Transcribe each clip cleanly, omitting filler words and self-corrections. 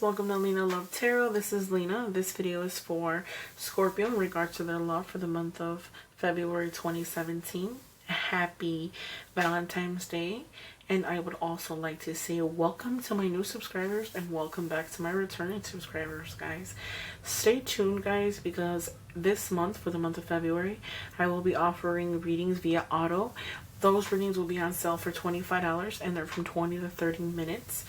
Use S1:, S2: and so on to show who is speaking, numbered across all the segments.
S1: welcome to Lina Love Tarot. This is Lina. This video is for Scorpio in regards to their love for the month of February 2017. Happy Valentine's Day. And I would also like to say welcome to my new subscribers and welcome back to my returning subscribers, guys. Stay tuned, guys, because this month, for the month of February, I will be offering readings via auto. Those readings will be on sale for $25 and they're from 20 to 30 minutes.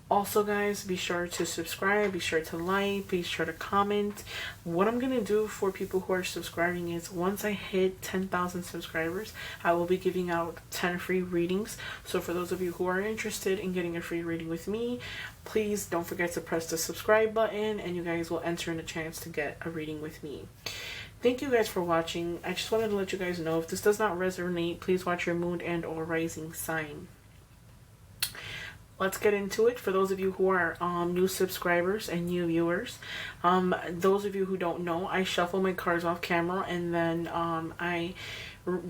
S1: Also, guys, be sure to subscribe, be sure to like, be sure to comment. What I'm going to do for people who are subscribing is once I hit 10,000 subscribers, I will be giving out 10 free readings. So for those of you who are interested in getting a free reading with me, please don't forget to press the subscribe button and you guys will enter in a chance to get a reading with me. Thank you guys for watching. I just wanted to let you guys know if this does not resonate, please watch your moon and or rising sign. Let's get into it. For those of you who are new subscribers and new viewers, those of you who don't know, I shuffle my cards off camera and then I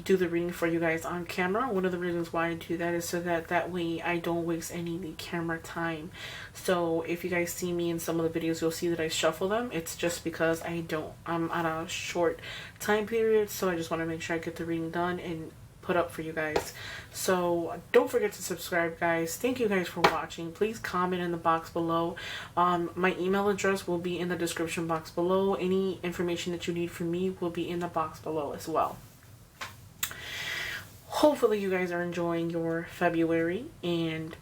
S1: do the reading for you guys on camera. One of the reasons why I do that is so that way I don't waste any camera time. So if you guys see me in some of the videos, you'll see that I shuffle them. It's just because I'm on a short time period, so I just want to make sure I get the reading done and put up for you guys. So don't forget to subscribe, guys. Thank you guys for watching. Please comment in the box below. My email address will be in the description box below. Any information that you need from me will be in the box below as well. Hopefully you guys are enjoying your February, and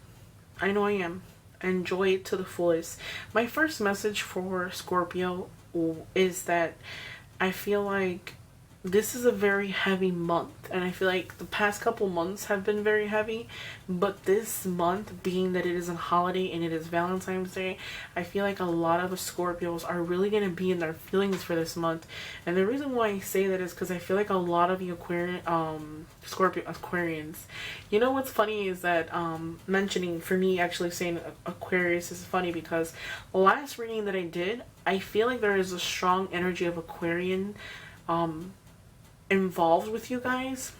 S1: I know I am. Enjoy it to the fullest. My first message for Scorpio is that I feel like this is a very heavy month, and I feel like the past couple months have been very heavy, but this month, being that it is a holiday and it is Valentine's Day, I feel like a lot of Scorpios are really going to be in their feelings for this month. And the reason why I say that is because I feel like a lot of you Aquarians, you know what's funny is that mentioning, for me actually saying Aquarius is funny because last reading that I did, I feel like there is a strong energy of Aquarian involved with you guys,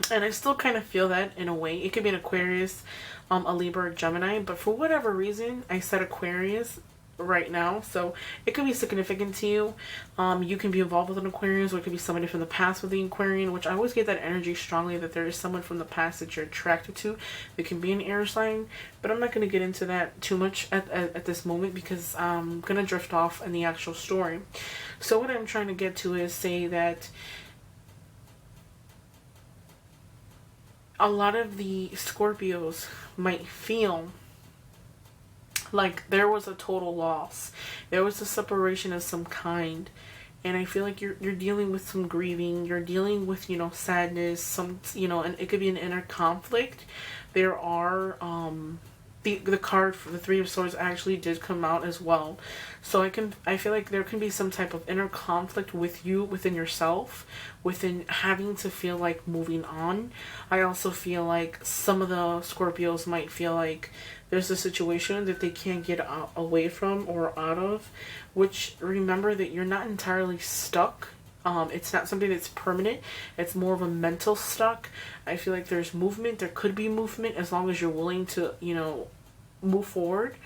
S1: and I still kind of feel that in a way. It could be an Aquarius, a Libra, or Gemini, but for whatever reason I said Aquarius right now, so it could be significant to you. You can be involved with an Aquarius, or it could be somebody from the past with the Aquarian, which I always get that energy strongly that there is someone from the past that you're attracted to. It can be an air sign, but I'm not going to get into that too much at this moment because I'm going to drift off in the actual story. So what I'm trying to get to is say that a lot of the Scorpios might feel like there was a total loss. There was a separation of some kind. And I feel like you're dealing with some grieving. You're dealing with, sadness, and it could be an inner conflict. There are, the card for the Three of Swords actually did come out as well. So I feel like there can be some type of inner conflict with you, within yourself, within having to feel like moving on. I also feel like some of the Scorpios might feel like there's a situation that they can't get away from or out of, which, remember that you're not entirely stuck. It's not something that's permanent. It's more of a mental stuck. I feel like there's movement. There could be movement as long as you're willing to, move forward.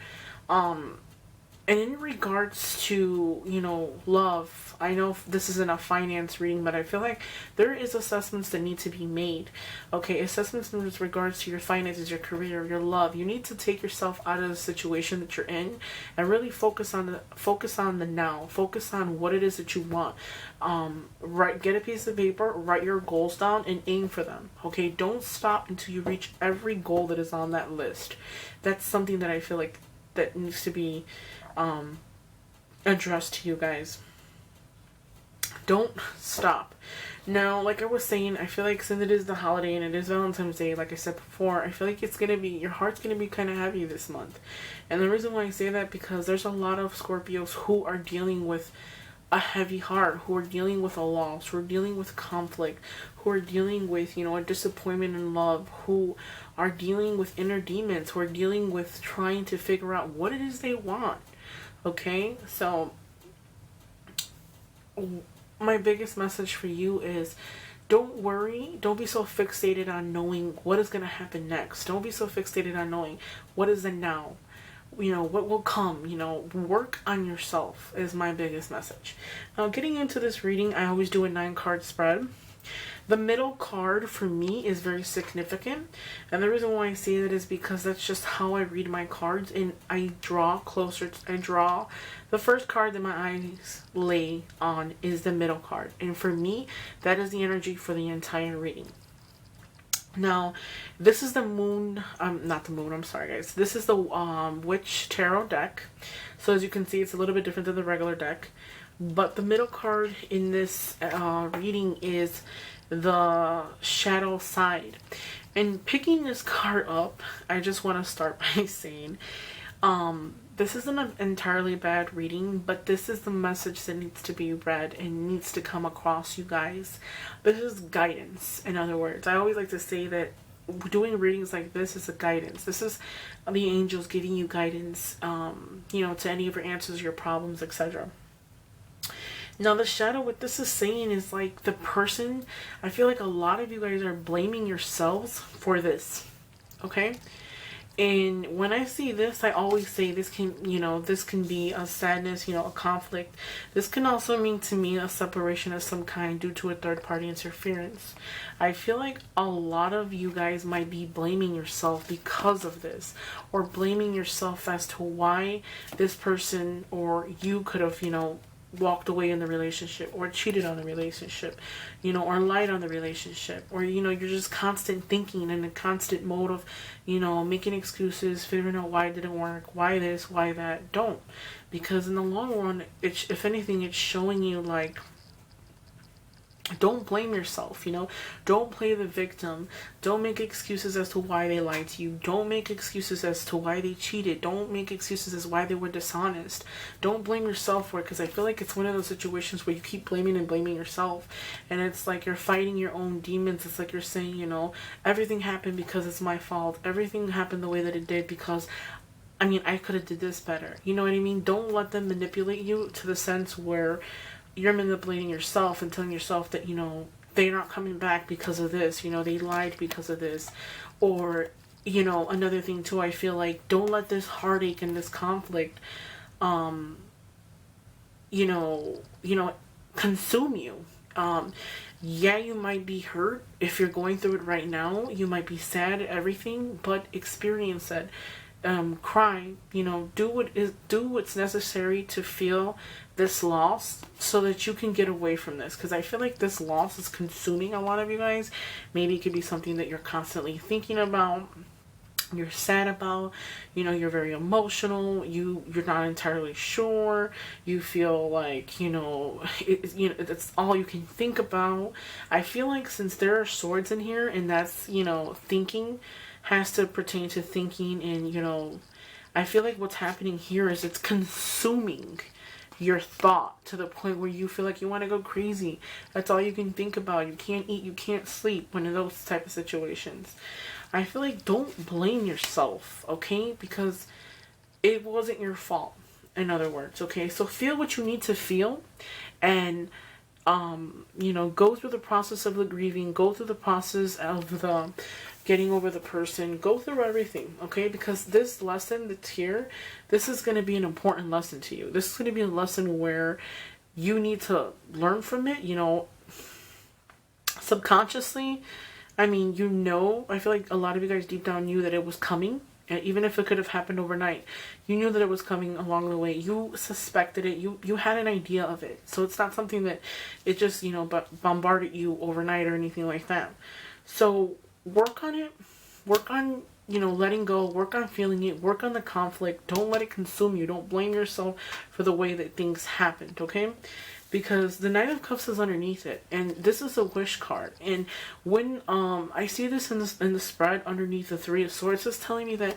S1: And in regards to, love, I know this isn't a finance reading, but I feel like there is assessments that need to be made. Okay, assessments in regards to your finances, your career, your love. You need to take yourself out of the situation that you're in and really focus on the now. Focus on what it is that you want. Get a piece of paper, write your goals down, and aim for them. Okay, don't stop until you reach every goal that is on that list. That's something that I feel like that needs to be addressed to you guys. Don't stop. Now, like I was saying, I feel like since it is the holiday and it is Valentine's Day, like I said before, I feel like your heart's gonna be kind of heavy this month. And the reason why I say that, because there's a lot of Scorpios who are dealing with a heavy heart, who are dealing with a loss, who are dealing with conflict, who are dealing with, a disappointment in love, who are dealing with inner demons, who are dealing with trying to figure out what it is they want. Okay, so my biggest message for you is don't worry. Don't be so fixated on knowing what is going to happen next. Don't be so fixated on knowing what is the now. what will come, work on yourself is my biggest message. Now, getting into this reading, I always do a 9-card spread. The middle card for me is very significant, and the reason why I say that is because that's just how I read my cards, and I draw the first card that my eyes lay on is the middle card, and for me that is the energy for the entire reading. Now, this is the moon, not the moon, I'm sorry guys. This is the Witch Tarot deck. So as you can see, it's a little bit different than the regular deck. But the middle card in this reading is the Shadow Side. And picking this card up, I just want to start by saying, this isn't an entirely bad reading, but this is the message that needs to be read and needs to come across, you guys. This is guidance, in other words. I always like to say that doing readings like this is a guidance. This is the angels giving you guidance, to any of your answers, your problems, etc. Now, the shadow, what this is saying is like the person, I feel like a lot of you guys are blaming yourselves for this, okay? And when I see this, I always say this can be a sadness, a conflict. This can also mean to me a separation of some kind due to a third party interference. I feel like a lot of you guys might be blaming yourself because of this, or blaming yourself as to why this person or you could have, walked away in the relationship, or cheated on the relationship, or lied on the relationship, or you're just constant thinking in a constant mode of making excuses, figuring out why it didn't work, why this, why that. Don't, because in the long run, if anything, it's showing you like, don't blame yourself, don't play the victim. Don't make excuses as to why they lied to you. Don't make excuses as to why they cheated. Don't make excuses as why they were dishonest. Don't blame yourself for it, because I feel like it's one of those situations where you keep blaming yourself, and it's like you're fighting your own demons. It's like you're saying, everything happened because it's my fault. Everything happened the way that it did because I could have did this better. You know what I mean? Don't let them manipulate you to the sense where you're manipulating yourself and telling yourself that, they're not coming back because of this, they lied because of this. Or, another thing too, I feel like, don't let this heartache and this conflict, consume you. Yeah, you might be hurt if you're going through it right now. You might be sad at everything, but experience it. Cry, do what's necessary to feel this loss so that you can get away from this, because I feel like this loss is consuming a lot of you guys. Maybe it could be something that you're constantly thinking about, you're sad about, you're very emotional, you're not entirely sure, you feel like it's all you can think about. I feel like since there are swords in here, and that's thinking has to pertain to thinking, and I feel like what's happening here is it's consuming your thought to the point where you feel like you want to go crazy. That's all you can think about. You can't eat, you can't sleep, one of those type of situations. I feel like don't blame yourself, okay? Because it wasn't your fault, in other words, okay? So feel what you need to feel, and go through the process of the grieving, go through the process of the getting over the person, go through everything, okay? Because this lesson that's here, this is going to be an important lesson to you. This is going to be a lesson where you need to learn from it, subconsciously. I feel like a lot of you guys deep down knew that it was coming. And even if it could have happened overnight, you knew that it was coming along the way. You suspected it. You had an idea of it. So it's not something that it just, bombarded you overnight or anything like that. So work on it. Work on, letting go. Work on feeling it. Work on the conflict. Don't let it consume you. Don't blame yourself for the way that things happened, okay? Because the Knight of Cups is underneath it, and this is a wish card. And when I see this in the spread underneath the Three of Swords, it's telling me that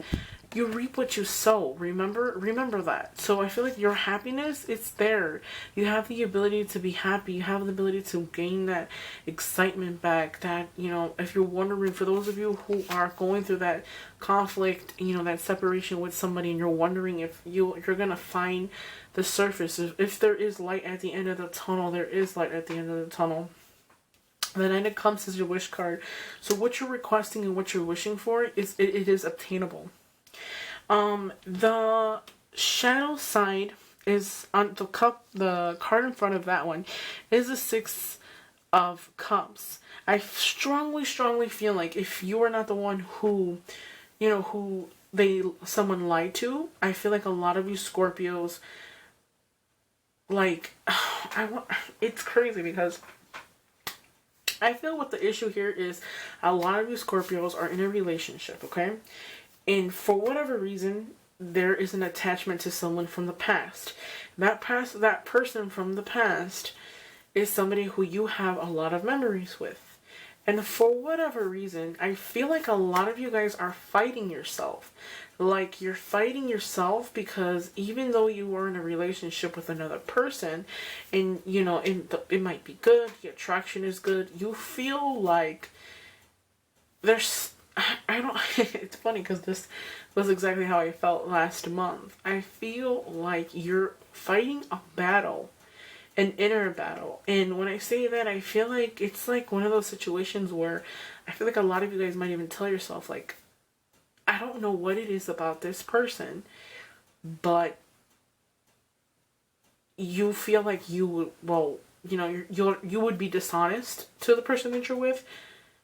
S1: you reap what you sow. Remember that. So I feel like your happiness, it's there. You have the ability to be happy. You have the ability to gain that excitement back. That, if you're wondering, for those of you who are going through that conflict, that separation with somebody, and you're wondering if you're gonna find the surface, if there is light at the end of the tunnel, there is light at the end of the tunnel. The Knight of Cups is your wish card. So what you're requesting and what you're wishing for it is obtainable. The shadow side is on the cup. The card in front of that one is the Six of Cups. I strongly, strongly feel like if you are not the one who, who someone lied to, I feel like a lot of you Scorpios, like, it's crazy because I feel what the issue here is a lot of you Scorpios are in a relationship, okay? And for whatever reason, there is an attachment to someone from the past. That person from the past is somebody who you have a lot of memories with. And for whatever reason, I feel like a lot of you guys are fighting yourself. Like, you're fighting yourself because even though you are in a relationship with another person and, it might be good, the attraction is good, you feel like there's, I don't, it's funny because this was exactly how I felt last month. I feel like you're fighting a battle, an inner battle. And when I say that, I feel like it's like one of those situations where I feel like a lot of you guys might even tell yourself, like, I don't know what it is about this person, but you feel like you would, you would be dishonest to the person that you're with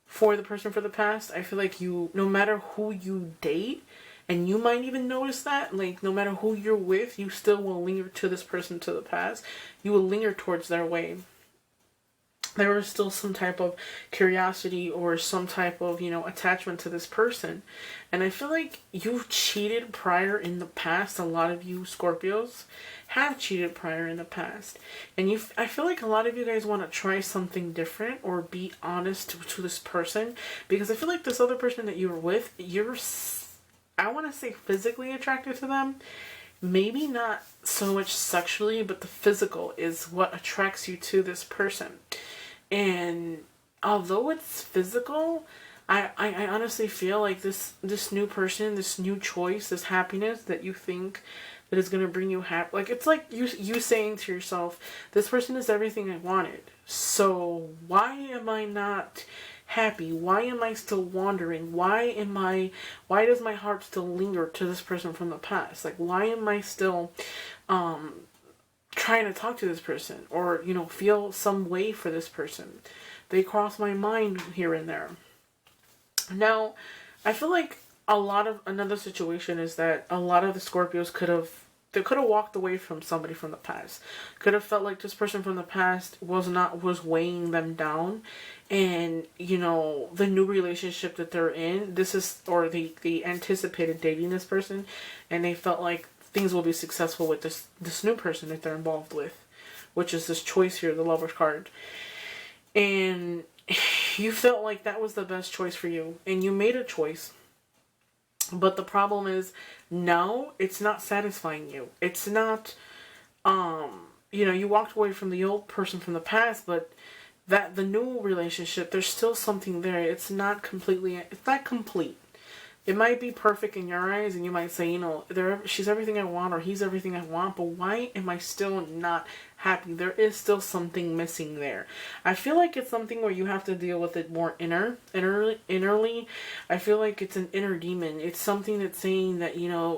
S1: for the person for the past. I feel like you, no matter who you date, and you might even notice that, like, no matter who you're with, you still will linger to this person to the past. You will linger towards their way. There is still some type of curiosity or some type of, attachment to this person. And I feel like you've cheated prior in the past. A lot of you Scorpios have cheated prior in the past. And I feel like a lot of you guys want to try something different or be honest to this person. Because I feel like this other person that you were with, I want to say physically attracted to them. Maybe not so much sexually, but the physical is what attracts you to this person. And although it's physical, I honestly feel like this new person, this new choice, this happiness that you think that is going to bring you happy. Like, it's like you saying to yourself, this person is everything I wanted. So why am I not happy? Why am I still wandering? Why does my heart still linger to this person from the past? Like, why am I still trying to talk to this person or, feel some way for this person? They cross my mind here and there. Now, I feel like another situation is that a lot of the Scorpios could have walked away from somebody from the past. Could have felt like this person from the past was weighing them down. And, the new relationship that they're in, they anticipated dating this person, and they felt like things will be successful with this new person that they're involved with, which is this choice here, the Lover's card. And you felt like that was the best choice for you, and you made a choice. But the problem is, now it's not satisfying you. It's not, you walked away from the old person from the past, but the new relationship, there's still something there. It's not complete. It might be perfect in your eyes, and you might say, she's everything I want, or he's everything I want, but why am I still not happy? There is still something missing there. I feel like it's something where you have to deal with it more innerly. I feel like it's an inner demon. It's something that's saying that,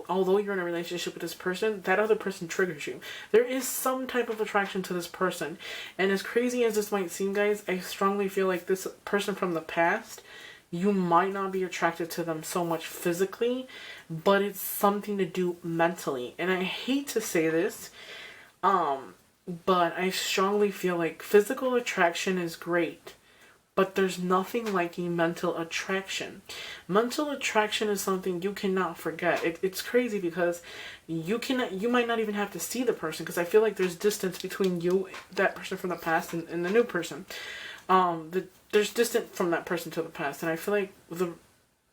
S1: although you're in a relationship with this person, that other person triggers you. There is some type of attraction to this person. And as crazy as this might seem, guys, I strongly feel like this person from the past, you might not be attracted to them so much physically, but it's something to do mentally. And I hate to say this, but I strongly feel like physical attraction is great, but there's nothing like a mental attraction. Mental attraction is something you cannot forget. It's crazy because you might not even have to see the person, because I feel like there's distance between you, that person from the past, and the new person. There's distance from that person to the past, and I feel like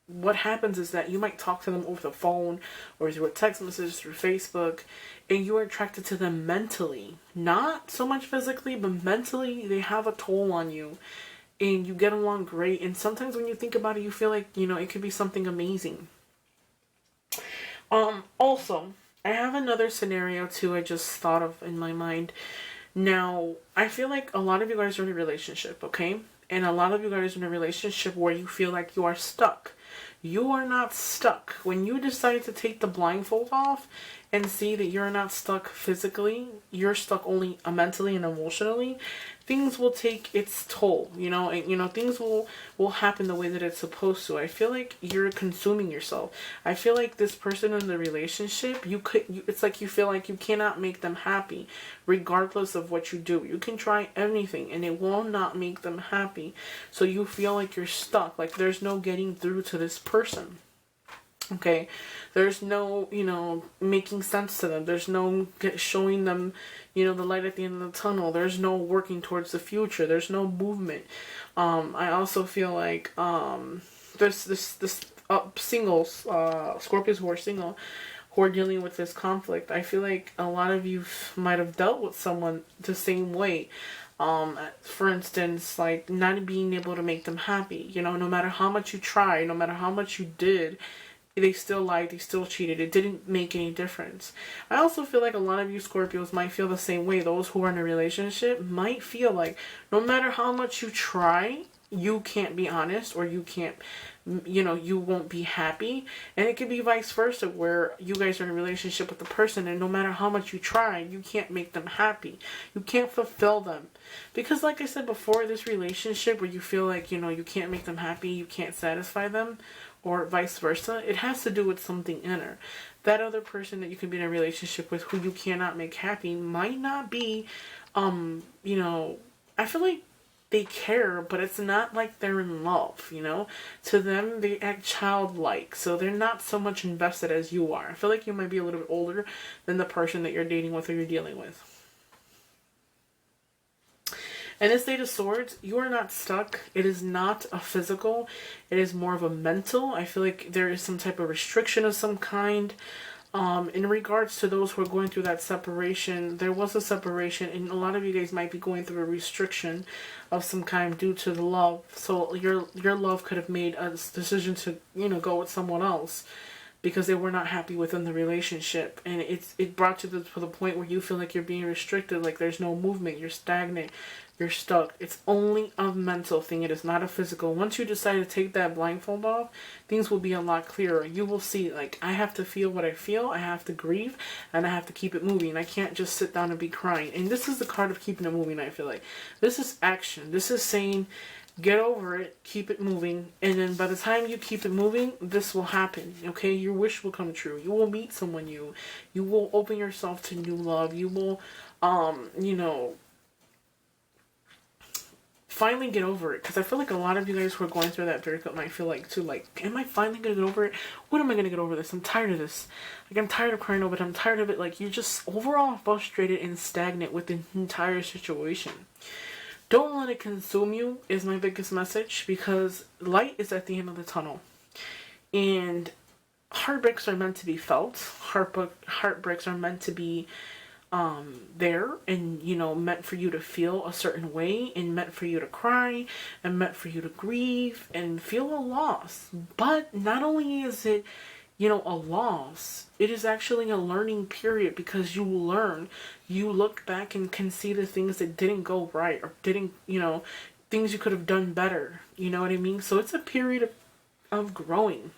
S1: what happens is that you might talk to them over the phone or through a text message, through Facebook, and you are attracted to them mentally. Not so much physically, but mentally they have a toll on you, and you get along great. And sometimes when you think about it, you feel like, it could be something amazing. Also, I have another scenario too I just thought of in my mind. Now, I feel like a lot of you guys are in a relationship, okay? And a lot of you guys are in a relationship where you feel like you are stuck. You are not stuck. When you decide to take the blindfold off and see that you're not stuck physically, you're stuck only mentally and emotionally, things will take its toll, and things will happen the way that it's supposed to. I feel like you're consuming yourself. I feel like this person in the relationship, it's like you feel like you cannot make them happy regardless of what you do. You can try anything and it will not make them happy. So you feel like you're stuck, like there's no getting through to this person. Okay, there's no, making sense to them. There's no showing them, the light at the end of the tunnel. There's no working towards the future. There's no movement. I also feel like this singles, Scorpios who are single, who are dealing with this conflict. I feel like a lot of you might have dealt with someone the same way. For instance, like not being able to make them happy. No matter how much you try, no matter how much you did, they still lied, they still cheated. It didn't make any difference. I also feel like a lot of you Scorpios might feel the same way. Those who are in a relationship might feel like no matter how much you try, you can't be honest, or you can't, you won't be happy. And it could be vice versa, where you guys are in a relationship with the person and no matter how much you try, you can't make them happy. You can't fulfill them. Because like I said before, this relationship where you feel like, you can't make them happy, you can't satisfy them, or vice versa, it has to do with something inner. That other person that you can be in a relationship with who you cannot make happy might not be, I feel like they care, but it's not like they're in love, To them, they act childlike, so they're not so much invested as you are. I feel like you might be a little bit older than the person that you're dating with or you're dealing with. And this Eight of Swords, you are not stuck. It is not a physical. It is more of a mental. I feel like there is some type of restriction of some kind. In regards to those who are going through that separation, there was a separation, and a lot of you guys might be going through a restriction of some kind due to the love. So your love could have made a decision to, go with someone else because they were not happy within the relationship, and it brought you to the point where you feel like you're being restricted, like there's no movement, you're stagnant, you're stuck. It's only a mental thing. It is not a physical. Once you decide to take that blindfold off, things will be a lot clearer. You will see, like, I have to feel what I feel, I have to grieve, and I have to keep it moving. I can't just sit down and be crying. And this is the card of keeping it moving, I feel like. This is action. This is saying, get over it, keep it moving, and then by the time you keep it moving, this will happen, okay? Your wish will come true. You will meet someone new. You will open yourself to new love. You will, finally get over it. Because I feel like a lot of you guys who are going through that breakup might feel like, too, like, am I finally going to get over it? When am I going to get over this? I'm tired of this. Like, I'm tired of crying over it. I'm tired of it. Like, you're just overall frustrated and stagnant with the entire situation. Don't let it consume you is my biggest message, because light is at the end of the tunnel. And heartbreaks are meant to be felt. Heartbreaks are meant to be there and, meant for you to feel a certain way, and meant for you to cry, and meant for you to grieve and feel a loss. But not only is it, a loss, it is actually a learning period, because you learn. You look back and can see the things that didn't go right, or didn't, things you could have done better. You know what I mean? So it's a period of growing.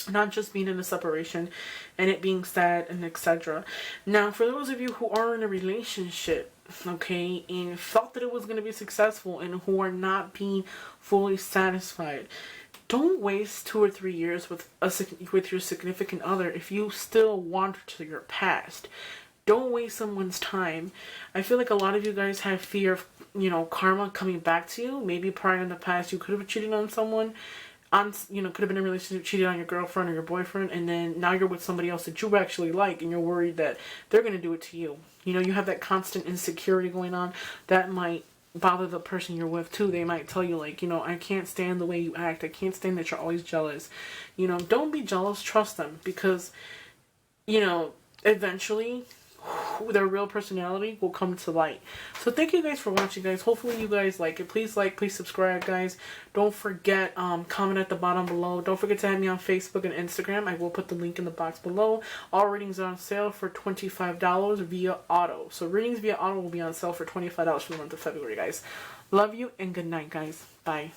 S1: Not just being in a separation and it being sad and etc. Now, for those of you who are in a relationship, okay, and felt that it was going to be successful and who are not being fully satisfied, don't waste 2 or 3 years with your significant other if you still wander to your past. Don't waste someone's time. I feel like a lot of you guys have fear of, karma coming back to you. Maybe prior in the past you could have cheated on someone. Could have been in a relationship, cheated on your girlfriend or your boyfriend, and then now you're with somebody else that you actually like, and you're worried that they're going to do it to you. You have that constant insecurity going on that might bother the person you're with too. They might tell you, like, I can't stand the way you act. I can't stand that you're always jealous. Don't be jealous. Trust them, because, eventually their real personality will come to light. So thank you guys for watching, guys. Hopefully you guys like it. Please please subscribe, guys. Don't forget, comment at the bottom below. Don't forget to add me on Facebook and Instagram. I will put the link in the box below. All readings are on sale for $25 via auto. So readings via auto will be on sale for $25 for the month of February, guys. Love you and good night, guys. Bye.